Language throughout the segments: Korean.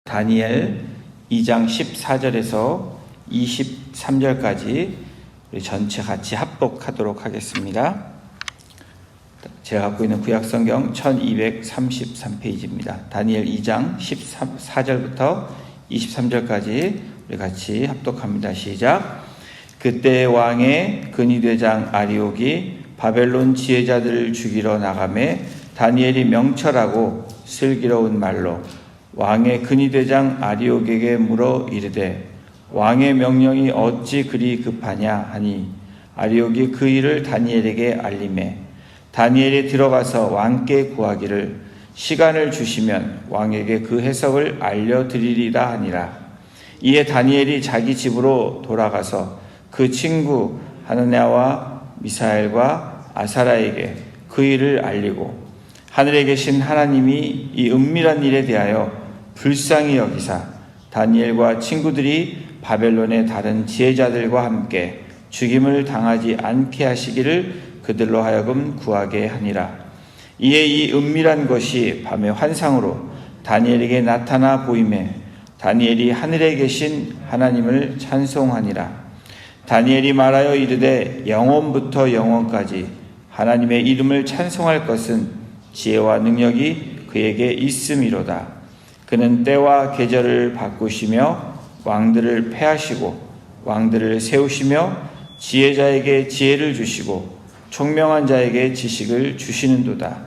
다니엘 2장 14절에서 23절까지 우리 전체 같이 합독하도록 하겠습니다. 제가 갖고 있는 구약성경 1233페이지입니다. 다니엘 2장 14절부터 23절까지 우리 같이 합독합니다. 시작. 그때 왕의 근위대장 아리옥이 바벨론 지혜자들을 죽이러 나가매 다니엘이 명철하고 슬기로운 말로 왕의 근위대장 아리옥에게 물어 이르되 왕의 명령이 어찌 그리 급하냐 하니 아리옥이 그 일을 다니엘에게 알리매 다니엘이 들어가서 왕께 구하기를 시간을 주시면 왕에게 그 해석을 알려드리리라 하니라. 이에 다니엘이 자기 집으로 돌아가서 그 친구 하나냐와 미사엘과 아사랴에게 그 일을 알리고 하늘에 계신 하나님이 이 은밀한 일에 대하여 불쌍히 여기사 다니엘과 친구들이 바벨론의 다른 지혜자들과 함께 죽임을 당하지 않게 하시기를 그들로 하여금 구하게 하니라. 이에 이 은밀한 것이 밤의 환상으로 다니엘에게 나타나 보이매 다니엘이 하늘에 계신 하나님을 찬송하니라. 다니엘이 말하여 이르되 영원부터 영원까지 하나님의 이름을 찬송할 것은 지혜와 능력이 그에게 있음이로다. 그는 때와 계절을 바꾸시며 왕들을 패하시고 왕들을 세우시며 지혜자에게 지혜를 주시고 총명한 자에게 지식을 주시는도다.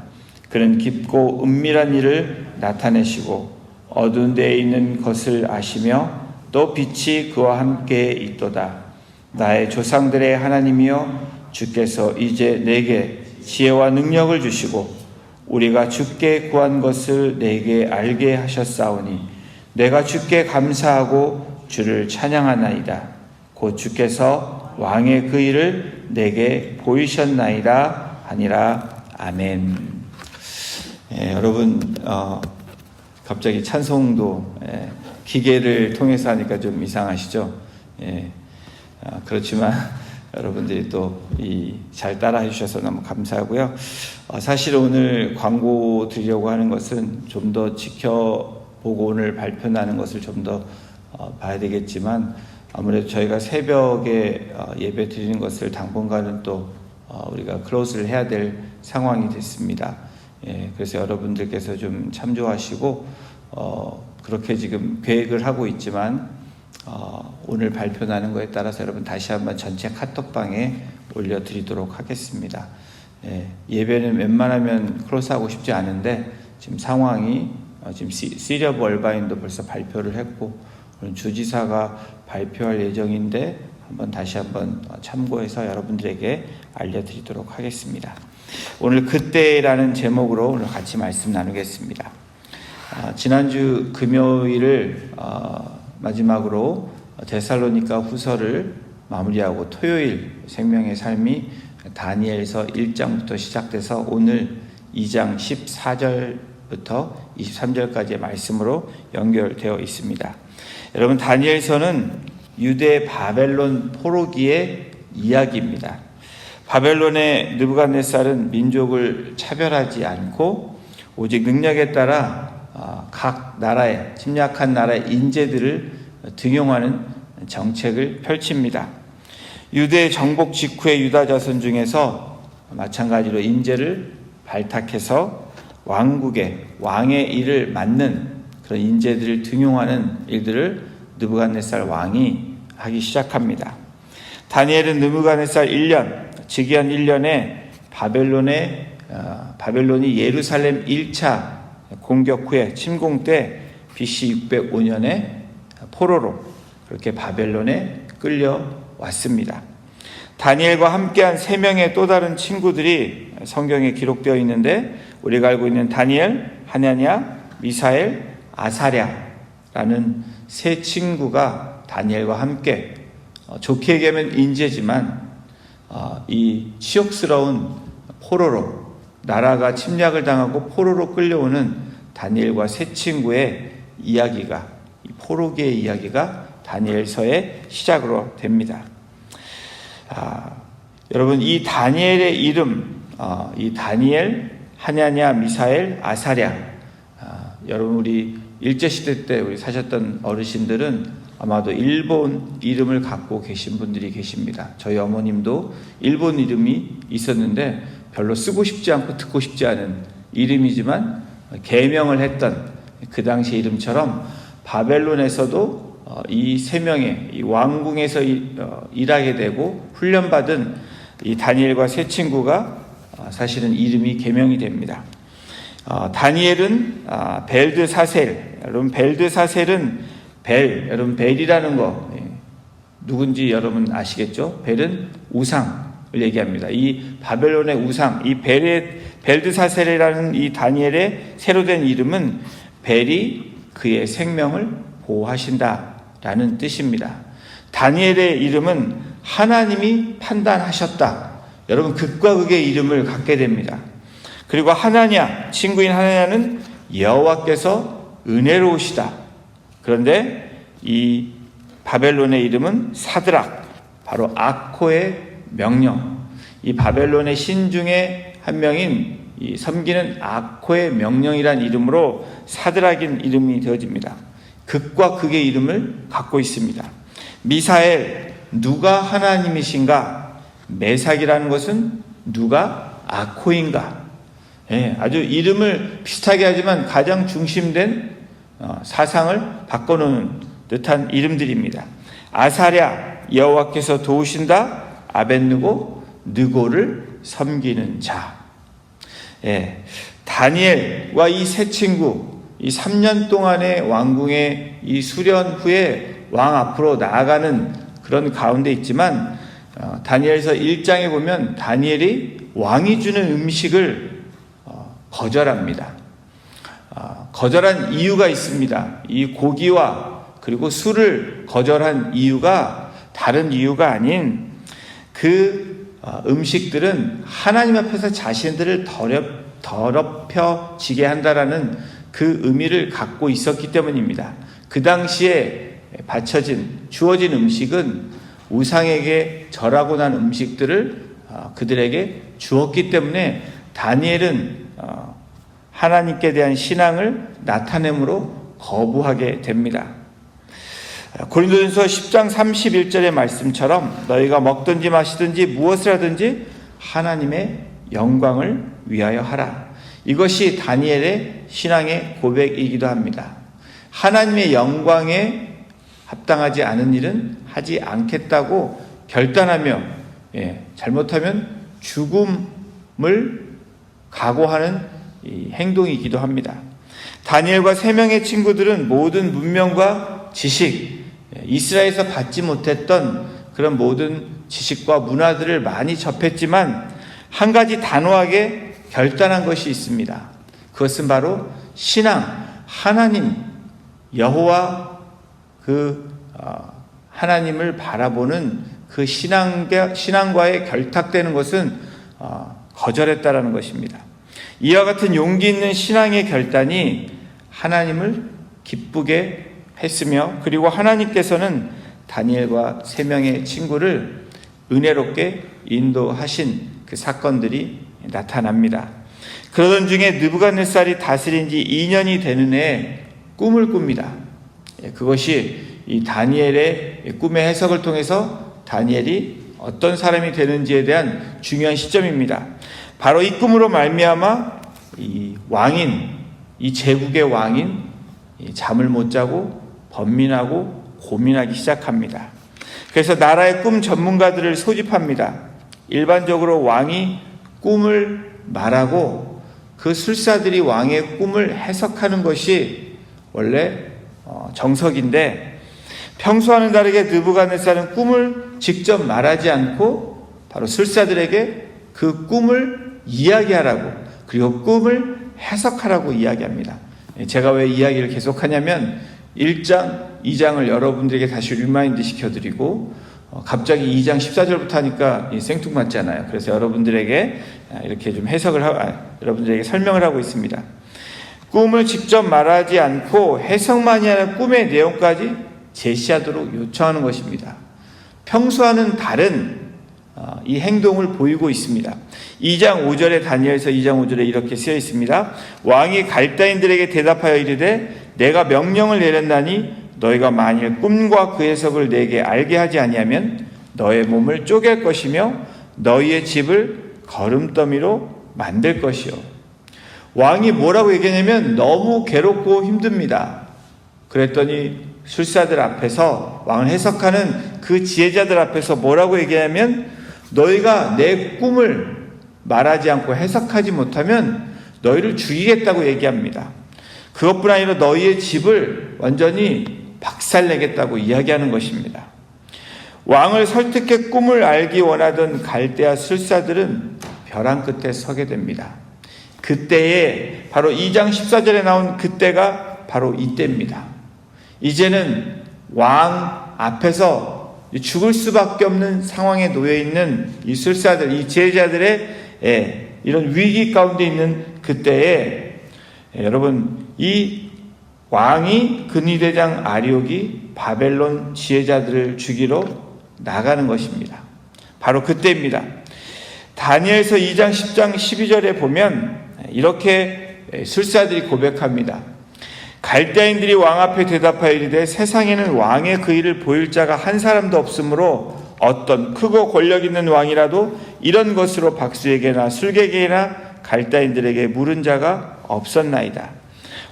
그는 깊고 은밀한 일을 나타내시고 어두운 데에 있는 것을 아시며 또 빛이 그와 함께 있도다. 나의 조상들의 하나님이여 주께서 이제 내게 지혜와 능력을 주시고 우리가 주께 구한 것을 내게 알게 하셨사오니 내가 주께 감사하고 주를 찬양하나이다. 곧 주께서 왕의 그 일을 내게 보이셨나이다 하니라. 아멘. 여러분 갑자기 찬송도 기계를 통해서 하니까 좀 이상하시죠? 그렇지만 여러분들이 또 잘 따라 해주셔서 너무 감사하고요. 사실 오늘 광고 드리려고 하는 것은 좀 더 지켜보고 오늘 발표나는 것을 좀 더 봐야 되겠지만 아무래도 저희가 새벽에 예배 드리는 것을 당분간은 또 우리가 클로즈를 해야 될 상황이 됐습니다. 그래서 여러분들께서 좀 참조하시고 그렇게 지금 계획을 하고 있지만 오늘 발표나는 거에 따라서 여러분 다시 한번 전체 카톡방에 올려드리도록 하겠습니다. 예배는 웬만하면 클로즈하고 싶지 않은데 지금 상황이 지금 시리어브 얼바인도 벌써 발표를 했고 오늘 주지사가 발표할 예정인데 다시 한번 참고해서 여러분들에게 알려드리도록 하겠습니다. 오늘 그때라는 제목으로 오늘 같이 말씀 나누겠습니다. 지난주 금요일을 마지막으로 데살로니가 후서를 마무리하고 토요일 생명의 삶이 다니엘서 1장부터 시작돼서 오늘 2장 14절부터 23절까지의 말씀으로 연결되어 있습니다. 여러분 다니엘서는 유대 바벨론 포로기의 이야기입니다. 바벨론의 느부갓네살은 민족을 차별하지 않고 오직 능력에 따라 각 나라의 침략한 나라의 인재들을 등용하는 정책을 펼칩니다. 유대 정복 직후의 유다 자손 중에서 마찬가지로 인재를 발탁해서 왕의 일을 맡는 그런 인재들을 등용하는 일들을 느부갓네살 왕이 하기 시작합니다. 다니엘은 느부갓네살 1년, 즉위한 1년에 바벨론이 예루살렘 1차 공격 후에 침공 때 BC 605년에 포로로 그렇게 바벨론에 끌려왔습니다. 다니엘과 함께한 3명의 또 다른 친구들이 성경에 기록되어 있는데 우리가 알고 있는 다니엘, 하나냐, 미사엘, 아사랴라는 3 친구가 다니엘과 함께 좋게 얘기하면 인재지만 이 치욕스러운 포로로 나라가 침략을 당하고 포로로 끌려오는 다니엘과 3 친구의 이야기가 이 포로기의 이야기가 다니엘서의 시작으로 됩니다. 여러분 이 다니엘의 이름 이 다니엘, 하냐냐, 미사엘, 아사랴 여러분 우리 일제시대 때 우리 사셨던 어르신들은 아마도 일본 이름을 갖고 계신 분들이 계십니다. 저희 어머님도 일본 이름이 있었는데 별로 쓰고 싶지 않고 듣고 싶지 않은 이름이지만 계명을 했던 그 당시 이름처럼 바벨론에서도 이 세 명의 이 왕궁에서 일하게 되고 훈련받은 이 다니엘과 세 친구가 사실은 이름이 계명이 됩니다. 다니엘은 벨드사셀, 여러분 벨드사셀은 여러분 벨이라는 거 누군지 여러분 아시겠죠? 벨은 우상을 얘기합니다. 이 바벨론의 우상, 이 벨드사셀이라는 이 다니엘의 새로 된 이름은 벨이 그의 생명을 보호하신다라는 뜻입니다. 다니엘의 이름은 하나님이 판단하셨다. 여러분 극과 극의 이름을 갖게 됩니다. 그리고 하나냐, 친구인 하나냐는 여호와께서 은혜로우시다. 그런데 이 바벨론의 이름은 사드락, 바로 아코의 명령. 이 바벨론의 신 중에 한 명인 이 섬기는 아코의 명령이란 이름으로 사드락인 이름이 되어집니다. 극과 극의 이름을 갖고 있습니다. 미사엘, 누가 하나님이신가? 메삭이라는 것은 누가 아코인가? 아주 이름을 비슷하게 하지만 가장 중심된 사상을 바꿔놓은 듯한 이름들입니다. 아사랴, 여호와께서 도우신다. 아벳느고, 느고를 섬기는 자. 다니엘과 이 세 친구, 이 3년 동안의 왕궁의 이 수련 후에 왕 앞으로 나아가는 그런 가운데 있지만 다니엘서 1장에 보면 다니엘이 왕이 주는 음식을 거절합니다. 거절한 이유가 있습니다. 이 고기와 그리고 술을 거절한 이유가 다른 이유가 아닌 그 음식들은 하나님 앞에서 자신들을 더럽혀지게 한다라는 그 의미를 갖고 있었기 때문입니다. 그 당시에 주어진 음식은 우상에게 절하고 난 음식들을 그들에게 주었기 때문에 다니엘은 하나님께 대한 신앙을 나타내므로 거부하게 됩니다. 고린도전서 10장 31절의 말씀처럼 너희가 먹든지 마시든지 무엇을 하든지 하나님의 영광을 위하여 하라. 이것이 다니엘의 신앙의 고백이기도 합니다. 하나님의 영광에 합당하지 않은 일은 하지 않겠다고 결단하며 잘못하면 죽음을 각오하는 이 행동이기도 합니다. 다니엘과 세 명의 친구들은 모든 문명과 지식, 이스라엘에서 받지 못했던 그런 모든 지식과 문화들을 많이 접했지만 한 가지 단호하게 결단한 것이 있습니다. 그것은 바로 신앙, 하나님, 여호와 하나님을 바라보는 그 신앙과의 결탁되는 것은 거절했다라는 것입니다. 이와 같은 용기 있는 신앙의 결단이 하나님을 기쁘게 했으며 그리고 하나님께서는 다니엘과 세 명의 친구를 은혜롭게 인도하신 그 사건들이 나타납니다. 그러던 중에 느부갓네살이 다스린 지 2년이 되는 해에 꿈을 꿉니다. 그것이 이 다니엘의 꿈의 해석을 통해서 다니엘이 어떤 사람이 되는지에 대한 중요한 시점입니다. 바로 이 꿈으로 말미암아 이 왕인, 이 제국의 왕인 잠을 못 자고 번민하고 고민하기 시작합니다. 그래서 나라의 꿈 전문가들을 소집합니다. 일반적으로 왕이 꿈을 말하고 그 술사들이 왕의 꿈을 해석하는 것이 원래 정석인데 평소와는 다르게 느부갓네살은 꿈을 직접 말하지 않고 바로 술사들에게 그 꿈을 이야기하라고 그리고 꿈을 해석하라고 이야기합니다. 제가 왜 이야기를 계속하냐면 1장, 2장을 여러분들에게 다시 리마인드 시켜드리고 갑자기 2장 14절부터 하니까 생뚱맞잖아요. 그래서 여러분들에게 이렇게 좀 여러분들에게 설명을 하고 있습니다. 꿈을 직접 말하지 않고 해석만이 아니라 꿈의 내용까지 제시하도록 요청하는 것입니다. 평소와는 다른 이 행동을 보이고 있습니다. 2장 5절에 다니엘서 2장 5절에 이렇게 쓰여 있습니다. 왕이 갈다인들에게 대답하여 이르되 내가 명령을 내렸나니 너희가 만일 꿈과 그 해석을 내게 알게 하지 아니하면 너의 몸을 쪼갤 것이며 너희의 집을 거름더미로 만들 것이요. 왕이 뭐라고 얘기하냐면 너무 괴롭고 힘듭니다. 그랬더니 술사들 앞에서, 왕을 해석하는 그 지혜자들 앞에서 뭐라고 얘기하냐면 너희가 내 꿈을 말하지 않고 해석하지 못하면 너희를 죽이겠다고 얘기합니다. 그것뿐 아니라 너희의 집을 완전히 박살내겠다고 이야기하는 것입니다. 왕을 설득해 꿈을 알기 원하던 갈대아 술사들은 벼랑 끝에 서게 됩니다. 그때에 바로 2장 14절에 나온 그때가 바로 이때입니다. 이제는 왕 앞에서 죽을 수밖에 없는 상황에 놓여 있는 이 술사들, 이 제자들의 이런 위기 가운데 있는 그때에 여러분, 이 왕이 근위대장 아리옥이 바벨론 지혜자들을 죽이러 나가는 것입니다. 바로 그때입니다. 다니엘서 2장 10장 12절에 보면 이렇게 술사들이 고백합니다. 갈대아인들이 왕 앞에 대답하여 이르되 세상에는 왕의 그 일을 보일 자가 한 사람도 없으므로 어떤 크고 권력 있는 왕이라도 이런 것으로 박수에게나 술객에게나 갈대아인들에게 물은 자가 없었나이다.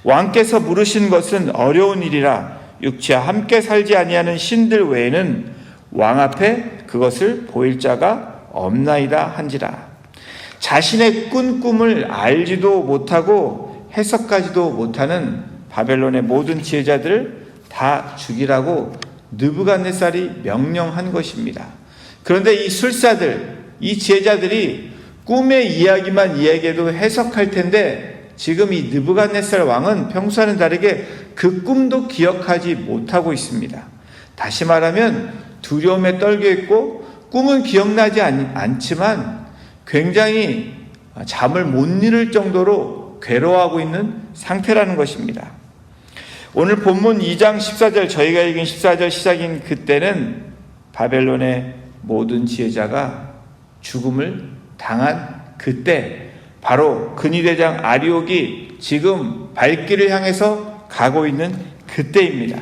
왕께서 물으신 것은 어려운 일이라 육체와 함께 살지 아니하는 신들 외에는 왕 앞에 그것을 보일 자가 없나이다 한지라. 자신의 꾼 꿈을 알지도 못하고 해석하지도 못하는 바벨론의 모든 지혜자들을 다 죽이라고 느부갓네살이 명령한 것입니다. 그런데 이 술사들, 이 지혜자들이 꿈의 이야기만 이야기해도 해석할 텐데 지금 이 느부갓네살 왕은 평소와는 다르게 그 꿈도 기억하지 못하고 있습니다. 다시 말하면 두려움에 떨겨 있고 꿈은 기억나지 않지만 굉장히 잠을 못 이룰 정도로 괴로워하고 있는 상태라는 것입니다. 오늘 본문 2장 14절, 저희가 읽은 14절 시작인 그때는 바벨론의 모든 지혜자가 죽음을 당한 그때, 바로 근위대장 아리옥이 지금 발길을 향해서 가고 있는 그때입니다.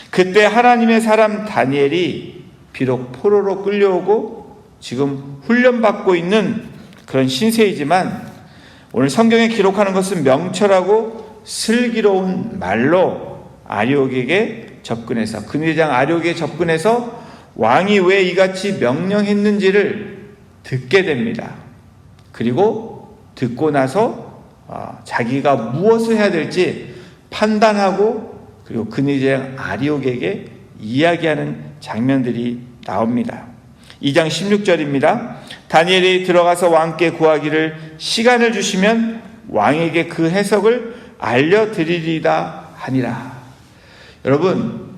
그때 하나님의 사람 다니엘이 비록 포로로 끌려오고 지금 훈련받고 있는 그런 신세이지만 오늘 성경에 기록하는 것은 명철하고 슬기로운 말로 아리옥에게 접근해서, 근위대장 아리옥에게 접근해서 왕이 왜 이같이 명령했는지를 듣게 됩니다. 그리고 듣고 나서 자기가 무엇을 해야 될지 판단하고 그리고 근위대장 아리옥에게 이야기하는 장면들이 나옵니다. 2장 16절입니다. 다니엘이 들어가서 왕께 구하기를 시간을 주시면 왕에게 그 해석을 알려드리리다 하니라. 여러분,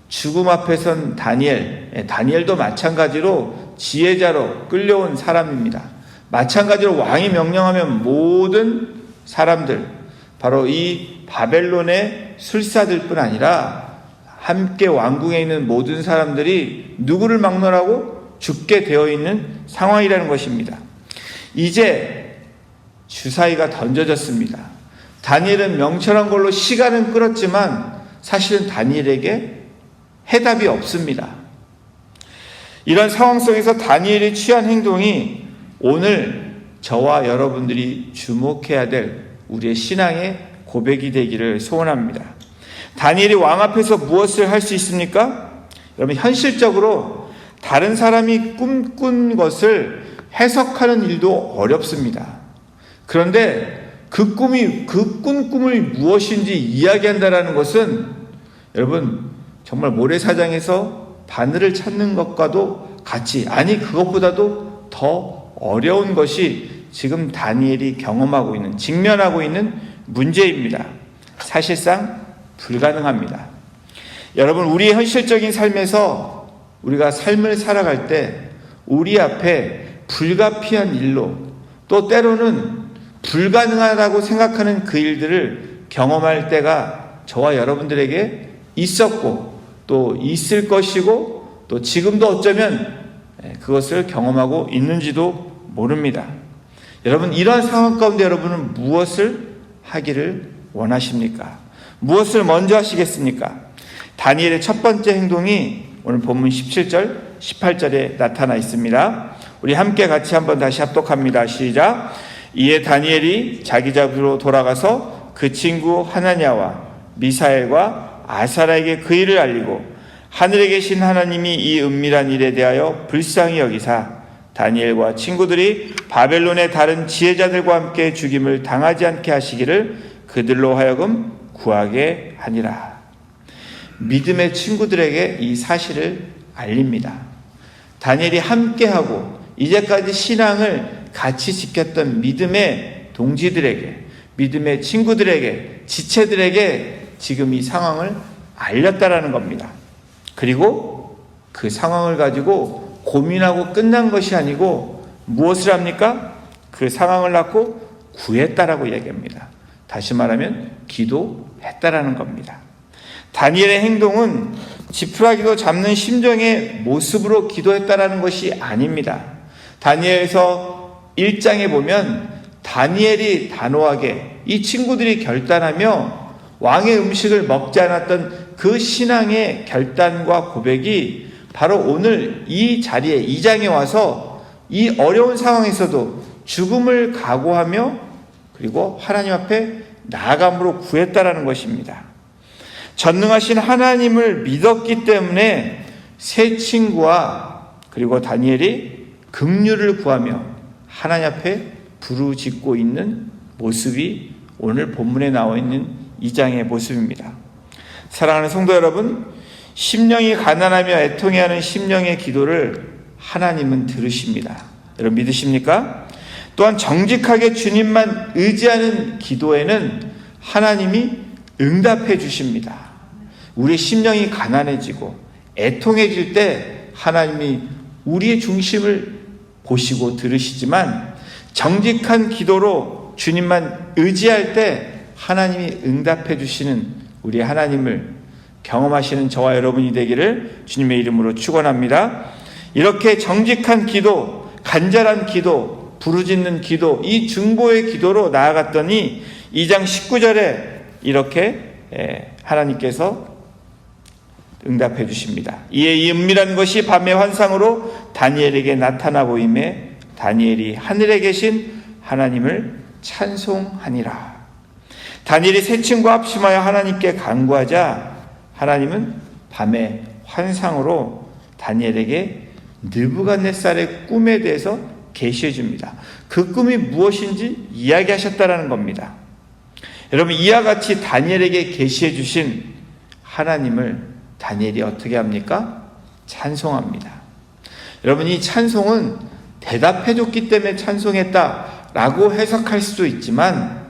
죽음 앞에 선 다니엘도 마찬가지로 지혜자로 끌려온 사람입니다. 마찬가지로 왕이 명령하면 모든 사람들, 바로 이 바벨론의 술사들뿐 아니라 함께 왕궁에 있는 모든 사람들이 누구를 막론하고 죽게 되어 있는 상황이라는 것입니다. 이제 주사위가 던져졌습니다. 다니엘은 명철한 걸로 시간은 끌었지만 사실은 다니엘에게 해답이 없습니다. 이런 상황 속에서 다니엘이 취한 행동이 오늘 저와 여러분들이 주목해야 될 우리의 신앙의 고백이 되기를 소원합니다. 다니엘이 왕 앞에서 무엇을 할 수 있습니까? 여러분, 현실적으로 다른 사람이 꿈꾼 것을 해석하는 일도 어렵습니다. 그런데 그 꾼 꿈이 무엇인지 이야기한다라는 것은 여러분 정말 모래사장에서 바늘을 찾는 것과도 같이, 아니 그것보다도 더 어려운 것이 지금 다니엘이 경험하고 있는, 직면하고 있는 문제입니다. 사실상 불가능합니다. 여러분, 우리의 현실적인 삶에서 우리가 삶을 살아갈 때 우리 앞에 불가피한 일로, 또 때로는 불가능하다고 생각하는 그 일들을 경험할 때가 저와 여러분들에게 있었고 또 있을 것이고 또 지금도 어쩌면 그것을 경험하고 있는지도 모릅니다. 여러분, 이러한 상황 가운데 여러분은 무엇을 하기를 원하십니까? 무엇을 먼저 하시겠습니까? 다니엘의 첫 번째 행동이 오늘 본문 17절, 18절에 나타나 있습니다. 우리 함께 같이 한번 다시 합독합니다. 시작. 이에 다니엘이 자기 집으로 돌아가서 그 친구 하나냐와 미사엘과 아사라에게 그 일을 알리고 하늘에 계신 하나님이 이 은밀한 일에 대하여 불쌍히 여기사 다니엘과 친구들이 바벨론의 다른 지혜자들과 함께 죽임을 당하지 않게 하시기를 그들로 하여금 구하게 하니라. 믿음의 친구들에게 이 사실을 알립니다. 다니엘이 함께하고 이제까지 신앙을 같이 지켰던 믿음의 동지들에게, 믿음의 친구들에게, 지체들에게 지금 이 상황을 알렸다라는 겁니다. 그리고 그 상황을 가지고 고민하고 끝난 것이 아니고 무엇을 합니까? 그 상황을 갖고 구했다라고 얘기합니다. 다시 말하면 기도했다라는 겁니다. 다니엘의 행동은 지푸라기도 잡는 심정의 모습으로 기도했다라는 것이 아닙니다. 다니엘서 1장에 보면 다니엘이 단호하게 이 친구들이 결단하며 왕의 음식을 먹지 않았던 그 신앙의 결단과 고백이 바로 오늘 이 자리에 2장에 와서 이 어려운 상황에서도 죽음을 각오하며 그리고 하나님 앞에 나아감으로 구했다라는 것입니다. 전능하신 하나님을 믿었기 때문에 세 친구와 그리고 다니엘이 긍휼을 구하며 하나님 앞에 부르짖고 있는 모습이 오늘 본문에 나와 있는 2장의 모습입니다. 사랑하는 성도 여러분, 심령이 가난하며 애통해하는 심령의 기도를 하나님은 들으십니다. 여러분 믿으십니까? 또한 정직하게 주님만 의지하는 기도에는 하나님이 응답해 주십니다. 우리의 심령이 가난해지고 애통해질 때 하나님이 우리의 중심을 보시고 들으시지만 정직한 기도로 주님만 의지할 때 하나님이 응답해 주시는 우리 하나님을 경험하시는 저와 여러분이 되기를 주님의 이름으로 축원합니다. 이렇게 정직한 기도, 간절한 기도, 부르짖는 기도, 이 중보의 기도로 나아갔더니 2장 19절에 이렇게 하나님께서 응답해 주십니다. 이에 이 은밀한 것이 밤의 환상으로 다니엘에게 나타나 보임에 다니엘이 하늘에 계신 하나님을 찬송하니라. 다니엘이 세 친구와 합심하여 하나님께 간구하자 하나님은 밤의 환상으로 다니엘에게 느부갓네살의 꿈에 대해서 계시해 줍니다. 그 꿈이 무엇인지 이야기하셨다라는 겁니다. 여러분, 이와 같이 다니엘에게 계시해 주신 하나님을 다니엘이 어떻게 합니까? 찬송합니다. 여러분, 이 찬송은 대답해 줬기 때문에 찬송했다라고 해석할 수도 있지만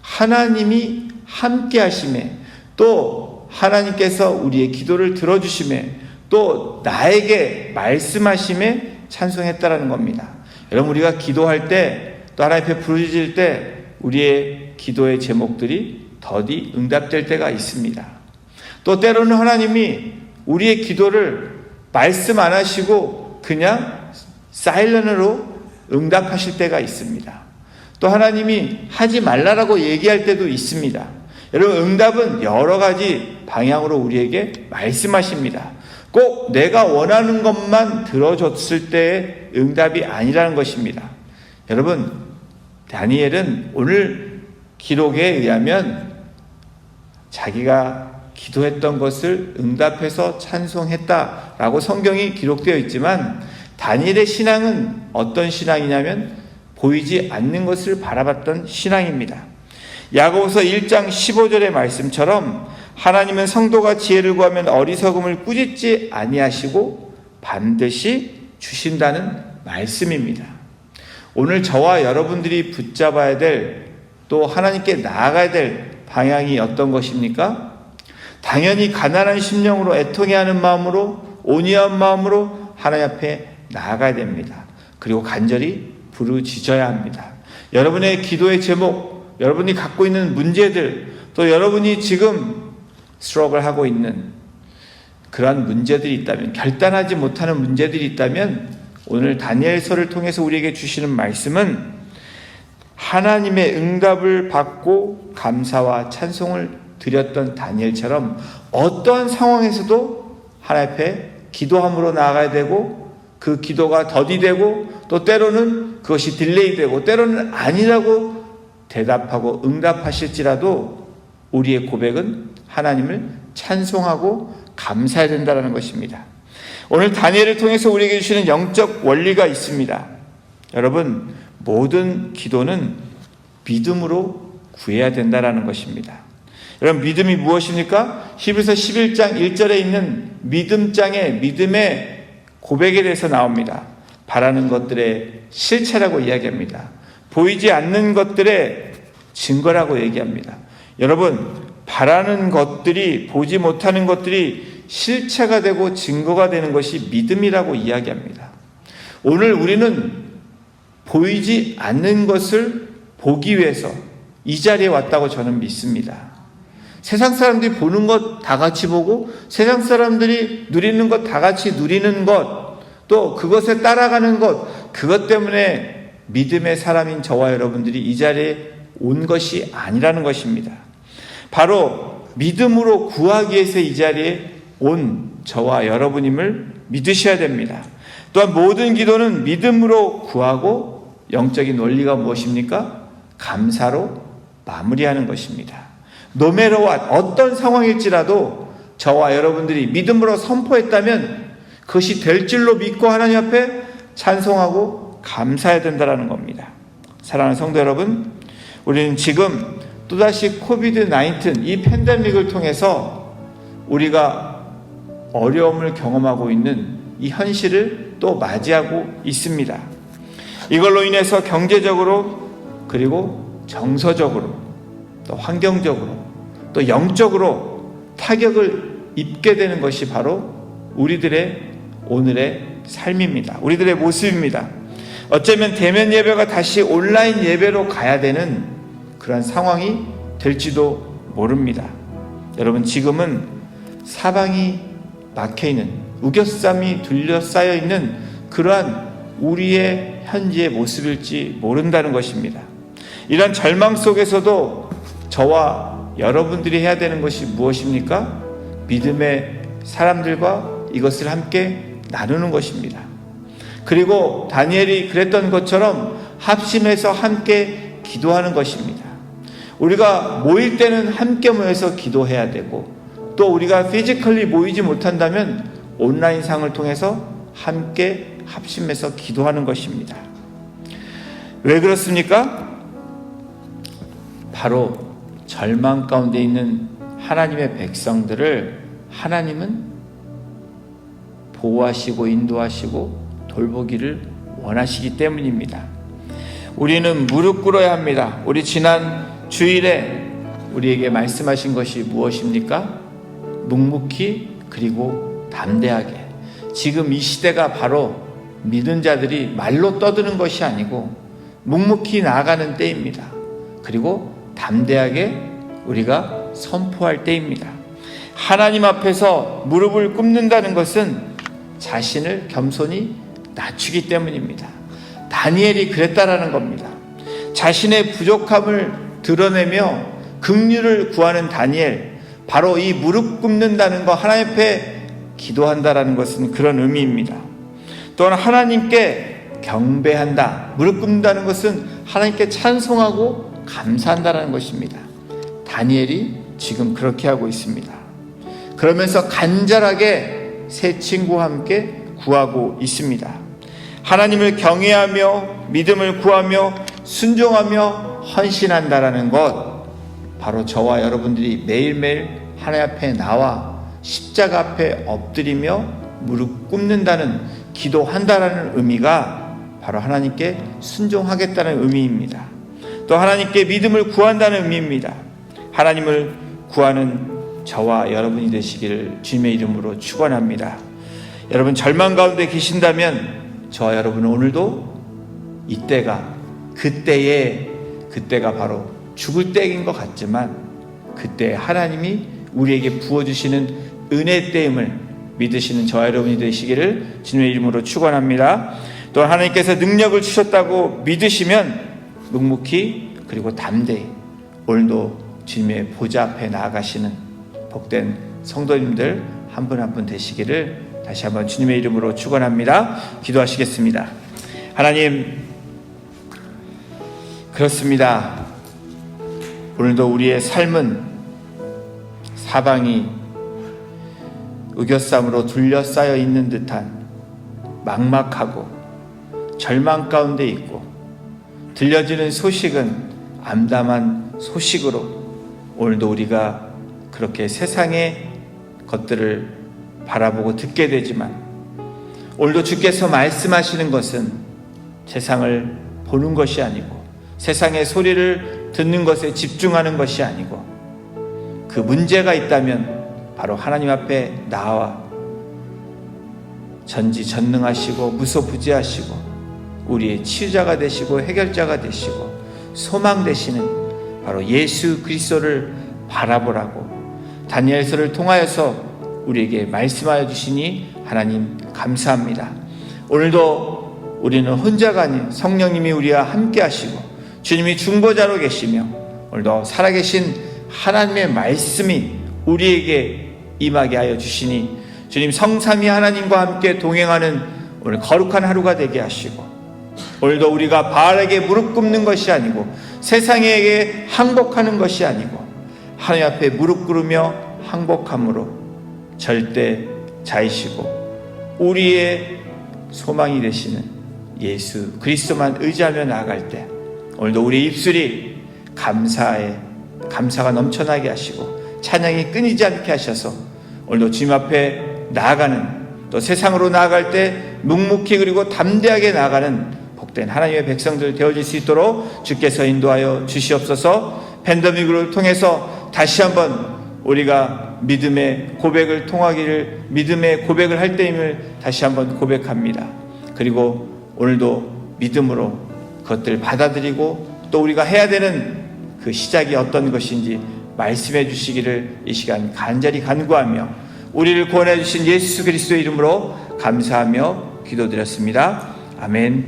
하나님이 함께 하심에 또 하나님께서 우리의 기도를 들어주심에 또 나에게 말씀하심에 찬송했다라는 겁니다. 여러분, 우리가 기도할 때 또 하나님 앞에 부르짖을 때 우리의 기도의 제목들이 더디 응답될 때가 있습니다. 또 때로는 하나님이 우리의 기도를 말씀 안 하시고 그냥 사일런으로 응답하실 때가 있습니다. 또 하나님이 하지 말라라고 얘기할 때도 있습니다. 여러분, 응답은 여러 가지 방향으로 우리에게 말씀하십니다. 꼭 내가 원하는 것만 들어줬을 때의 응답이 아니라는 것입니다. 여러분, 다니엘은 오늘 기록에 의하면 자기가 기도했던 것을 응답해서 찬송했다라고 성경이 기록되어 있지만 다니엘의 신앙은 어떤 신앙이냐면 보이지 않는 것을 바라봤던 신앙입니다. 야고보서 1장 15절의 말씀처럼 하나님은 성도가 지혜를 구하면 어리석음을 꾸짖지 아니하시고 반드시 주신다는 말씀입니다. 오늘 저와 여러분들이 붙잡아야 될 또 하나님께 나아가야 될 방향이 어떤 것입니까? 당연히 가난한 심령으로 애통해하는 마음으로 온유한 마음으로 하나님 앞에 나아가야 됩니다. 그리고 간절히 부르짖어야 합니다. 여러분의 기도의 제목, 여러분이 갖고 있는 문제들, 또 여러분이 지금 스트러글하고 있는 그러한 문제들이 있다면, 결단하지 못하는 문제들이 있다면 오늘 다니엘서를 통해서 우리에게 주시는 말씀은 하나님의 응답을 받고 감사와 찬송을 드렸던 다니엘처럼 어떠한 상황에서도 하나님 앞에 기도함으로 나아가야 되고, 그 기도가 더디되고 또 때로는 그것이 딜레이되고 때로는 아니라고 대답하고 응답하실지라도 우리의 고백은 하나님을 찬송하고 감사해야 된다는 것입니다. 오늘 다니엘을 통해서 우리에게 주시는 영적 원리가 있습니다. 여러분, 모든 기도는 믿음으로 구해야 된다는 것입니다. 여러분, 믿음이 무엇입니까? 히브리서 11장 1절에 있는 믿음장의 믿음의 고백에 대해서 나옵니다. 바라는 것들의 실체라고 이야기합니다. 보이지 않는 것들의 증거라고 얘기합니다. 여러분, 바라는 것들이, 보지 못하는 것들이 실체가 되고 증거가 되는 것이 믿음이라고 이야기합니다. 오늘 우리는 보이지 않는 것을 보기 위해서 이 자리에 왔다고 저는 믿습니다. 세상 사람들이 보는 것 다 같이 보고, 세상 사람들이 누리는 것 다 같이 누리는 것, 또 그것에 따라가는 것, 그것 때문에 믿음의 사람인 저와 여러분들이 이 자리에 온 것이 아니라는 것입니다. 바로 믿음으로 구하기 위해서 이 자리에 온 저와 여러분임을 믿으셔야 됩니다. 또한 모든 기도는 믿음으로 구하고, 영적인 원리가 무엇입니까? 감사로 마무리하는 것입니다. 노매로와 어떤 상황일지라도 저와 여러분들이 믿음으로 선포했다면 그것이 될 줄로 믿고 하나님 앞에 찬송하고 감사해야 된다는 겁니다. 사랑하는 성도 여러분, 우리는 지금 또다시 코비드-19 이 팬데믹을 통해서 우리가 어려움을 경험하고 있는 이 현실을 또 맞이하고 있습니다. 이걸로 인해서 경제적으로, 그리고 정서적으로, 또 환경적으로, 또 영적으로 타격을 입게 되는 것이 바로 우리들의 오늘의 삶입니다. 우리들의 모습입니다. 어쩌면 대면 예배가 다시 온라인 예배로 가야 되는 그런 상황이 될지도 모릅니다. 여러분, 지금은 사방이 막혀있는, 우겨쌈이 둘러싸여 있는 그러한 우리의 현재의 모습일지 모른다는 것입니다. 이런 절망 속에서도 저와 여러분들이 해야 되는 것이 무엇입니까? 믿음의 사람들과 이것을 함께 나누는 것입니다. 그리고 다니엘이 그랬던 것처럼 합심해서 함께 기도하는 것입니다. 우리가 모일 때는 함께 모여서 기도해야 되고, 또 우리가 피지컬리 모이지 못한다면 온라인상을 통해서 함께 합심해서 기도하는 것입니다. 왜 그렇습니까? 바로 절망 가운데 있는 하나님의 백성들을 하나님은 보호하시고 인도하시고 돌보기를 원하시기 때문입니다. 우리는 무릎 꿇어야 합니다. 우리 지난 주일에 우리에게 말씀하신 것이 무엇입니까? 묵묵히 그리고 담대하게. 지금 이 시대가 바로 믿은 자들이 말로 떠드는 것이 아니고 묵묵히 나아가는 때입니다. 그리고 담대하게 우리가 선포할 때입니다. 하나님 앞에서 무릎을 꿇는다는 것은 자신을 겸손히 낮추기 때문입니다. 다니엘이 그랬다라는 겁니다. 자신의 부족함을 드러내며 긍휼을 구하는 다니엘, 바로 이 무릎 꿇는다는 것, 하나님 앞에 기도한다라는 것은 그런 의미입니다. 또한 하나님께 경배한다, 무릎 꿇는다는 것은 하나님께 찬송하고 감사한다는 것입니다. 다니엘이 지금 그렇게 하고 있습니다. 그러면서 간절하게 세 친구와 함께 구하고 있습니다. 하나님을 경외하며 믿음을 구하며 순종하며 헌신한다라는 것, 바로 저와 여러분들이 매일매일 하나님 앞에 나와 십자가 앞에 엎드리며 무릎 꿇는다는, 기도한다라는 의미가 바로 하나님께 순종하겠다는 의미입니다. 또 하나님께 믿음을 구한다는 의미입니다. 하나님을 구하는 저와 여러분이 되시기를 주님의 이름으로 축원합니다. 여러분, 절망 가운데 계신다면 저와 여러분은 오늘도 이때가 그때가 바로 죽을 때인 것 같지만, 그때 하나님이 우리에게 부어주시는 은혜 때임을 믿으시는 저와 여러분이 되시기를 주님의 이름으로 축원합니다. 또 하나님께서 능력을 주셨다고 믿으시면 묵묵히 그리고 담대히 오늘도 주님의 보좌 앞에 나아가시는 복된 성도님들 한 분 한 분 되시기를 다시 한번 주님의 이름으로 축원합니다. 기도하시겠습니다. 하나님, 그렇습니다. 오늘도 우리의 삶은 사방이 의교싸움으로 둘러싸여 있는 듯한 막막하고 절망 가운데 있고, 들려지는 소식은 암담한 소식으로 오늘도 우리가 그렇게 세상의 것들을 바라보고 듣게 되지만, 오늘도 주께서 말씀하시는 것은 세상을 보는 것이 아니고 세상의 소리를 듣는 것에 집중하는 것이 아니고, 그 문제가 있다면 바로 하나님 앞에 나와 전지전능하시고 무소부지하시고 우리의 치유자가 되시고 해결자가 되시고 소망 되시는 바로 예수 그리스도를 바라보라고 다니엘서를 통하여서 우리에게 말씀하여 주시니 하나님 감사합니다. 오늘도 우리는 혼자가 아닌 성령님이 우리와 함께 하시고 주님이 중보자로 계시며, 오늘도 살아계신 하나님의 말씀이 우리에게 임하게 하여 주시니 주님 성삼위 하나님과 함께 동행하는 오늘 거룩한 하루가 되게 하시고, 오늘도 우리가 바알에게 무릎 꿇는 것이 아니고 세상에게 항복하는 것이 아니고 하나님 앞에 무릎 꿇으며 항복함으로 절대 자이시고 우리의 소망이 되시는 예수 그리스도만 의지하며 나아갈 때, 오늘도 우리 입술이 감사가 넘쳐나게 하시고 찬양이 끊이지 않게 하셔서 오늘도 주님 앞에 나아가는, 또 세상으로 나아갈 때 묵묵히 그리고 담대하게 나아가는 복된 하나님의 백성들 되어질 수 있도록 주께서 인도하여 주시옵소서. 팬데믹을 통해서 다시 한번 우리가 믿음의 고백을 통하기를, 믿음의 고백을 할 때임을 다시 한번 고백합니다. 그리고 오늘도 믿음으로 그것들을 받아들이고 또 우리가 해야 되는 그 시작이 어떤 것인지 말씀해 주시기를 이 시간 간절히 간구하며 우리를 구원해 주신 예수 그리스도의 이름으로 감사하며 기도드렸습니다. 아멘.